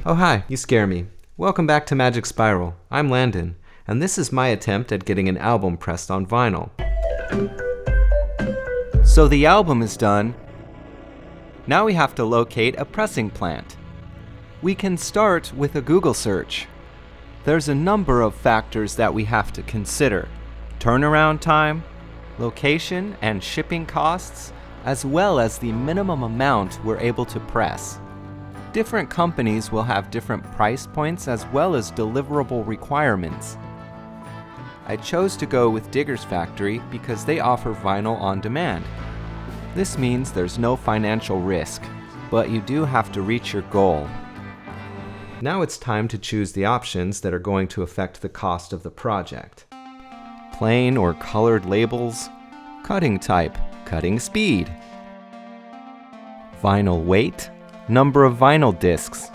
Oh hi, you scare me. Welcome back to Magic Spiral. I'm Landon, and this is my attempt at getting an album pressed on vinyl. So the album is done. Now we have to locate a pressing plant. We can start with a Google search. There's a number of factors that we have to consider: turnaround time, location and shipping costs, as well as the minimum amount we're able to press. Different companies will have different price points as well as deliverable requirements. I chose to go with Diggers Factory because they offer vinyl on demand. This means there's no financial risk, but you do have to reach your goal. Now it's time to choose the options that are going to affect the cost of the project. Plain or colored labels, cutting type, cutting speed, vinyl weight, number of vinyl discs,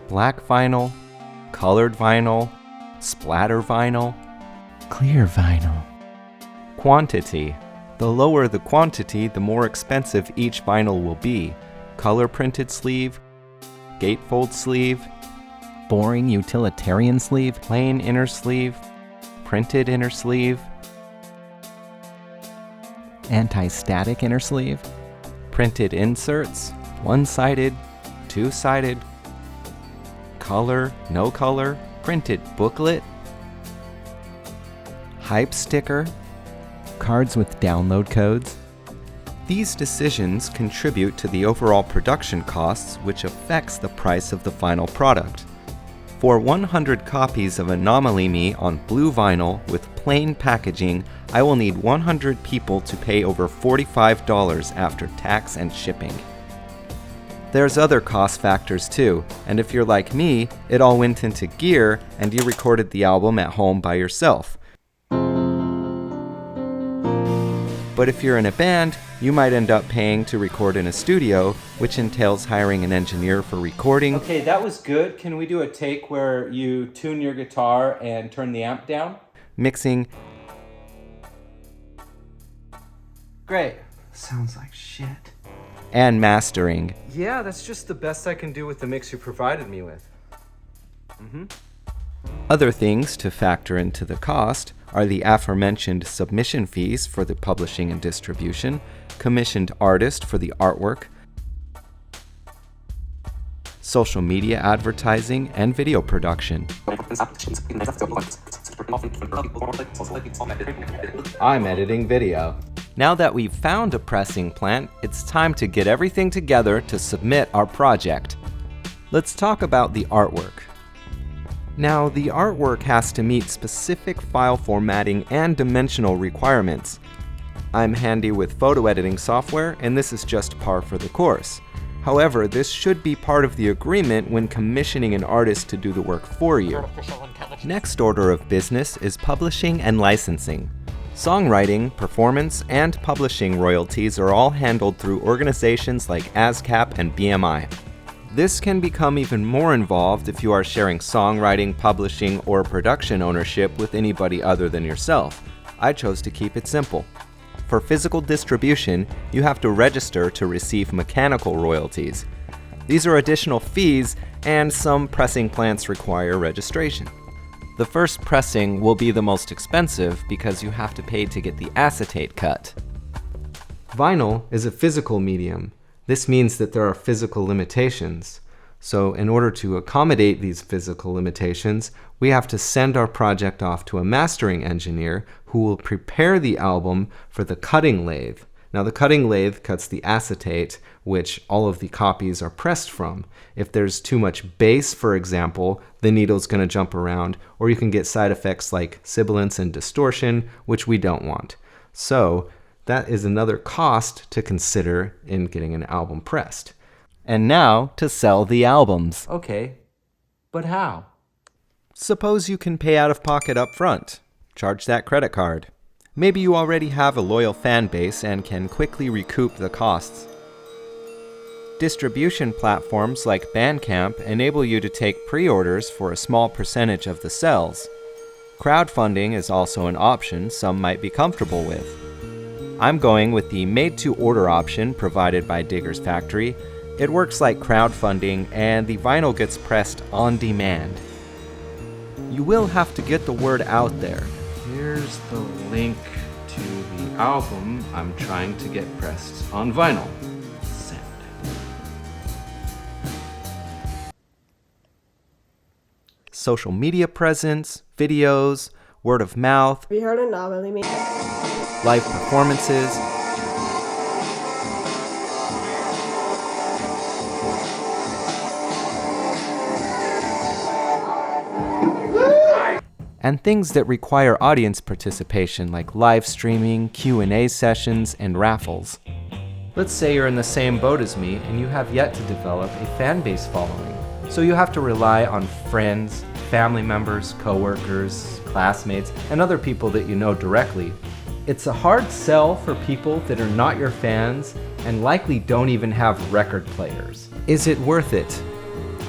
black vinyl, colored vinyl, splatter vinyl, clear vinyl, quantity. The lower the quantity, the more expensive each vinyl will be. Color printed sleeve, gatefold sleeve, boring utilitarian sleeve, plain inner sleeve, printed inner sleeve, anti-static inner sleeve, printed inserts, one-sided, two-sided, color, no color, printed booklet, hype sticker, cards with download codes. These decisions contribute to the overall production costs, which affects the price of the final product. For 100 copies of Anomaly Me on blue vinyl with plain packaging, I will need 100 people to pay over $45 after tax and shipping. There's other cost factors too, and if you're like me, it all went into gear and you recorded the album at home by yourself. But if you're in a band, you might end up paying to record in a studio, which entails hiring an engineer for recording. Okay, that was good. Can we do a take where you tune your guitar and turn the amp down? Mixing. Great. Sounds like shit. And mastering. Yeah, that's just the best I can do with the mix you provided me with. Other things to factor into the cost are the aforementioned submission fees for the publishing and distribution, commissioned artist for the artwork, social media advertising, and video production. I'm editing video. Now that we've found a pressing plant, it's time to get everything together to submit our project. Let's talk about the artwork. Now, the artwork has to meet specific file formatting and dimensional requirements. I'm handy with photo editing software, and this is just par for the course. However, this should be part of the agreement when commissioning an artist to do the work for you. Next order of business is publishing and licensing. Songwriting, performance, and publishing royalties are all handled through organizations like ASCAP and BMI. This can become even more involved if you are sharing songwriting, publishing, or production ownership with anybody other than yourself. I chose to keep it simple. For physical distribution, you have to register to receive mechanical royalties. These are additional fees, and some pressing plants require registration. The first pressing will be the most expensive because you have to pay to get the acetate cut. Vinyl is a physical medium. This means that there are physical limitations. So in order to accommodate these physical limitations, we have to send our project off to a mastering engineer who will prepare the album for the cutting lathe. Now the cutting lathe cuts the acetate, which all of the copies are pressed from. If there's too much bass, for example, the needle's going to jump around, or you can get side effects like sibilance and distortion, which we don't want. So that is another cost to consider in getting an album pressed. And now to sell the albums. Okay, but how? Suppose you can pay out of pocket up front. Charge that credit card. Maybe you already have a loyal fan base and can quickly recoup the costs. Distribution platforms like Bandcamp enable you to take pre-orders for a small percentage of the sales. Crowdfunding is also an option some might be comfortable with. I'm going with the made-to-order option provided by Diggers Factory. It works like crowdfunding, and the vinyl gets pressed on demand. You will have to get the word out there. Here's the link to the album I'm trying to get pressed on vinyl. Send. Social media presence, videos, word of mouth, live performances, and things that require audience participation like live streaming, Q&A sessions, and raffles. Let's say you're in the same boat as me and you have yet to develop a fan base following. So you have to rely on friends, family members, coworkers, classmates, and other people that you know directly. It's a hard sell for people that are not your fans and likely don't even have record players. Is it worth it?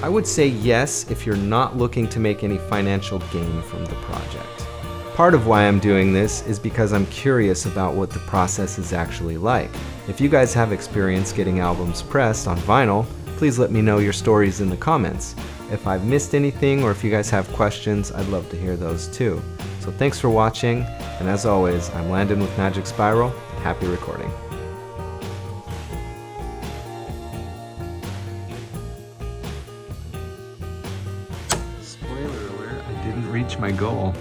I would say yes if you're not looking to make any financial gain from the project. Part of why I'm doing this is because I'm curious about what the process is actually like. If you guys have experience getting albums pressed on vinyl, please let me know your stories in the comments. If I've missed anything or if you guys have questions, I'd love to hear those too. So thanks for watching, and as always, I'm Landon with Magic Spiral, and happy recording. Spoiler alert, I didn't reach my goal.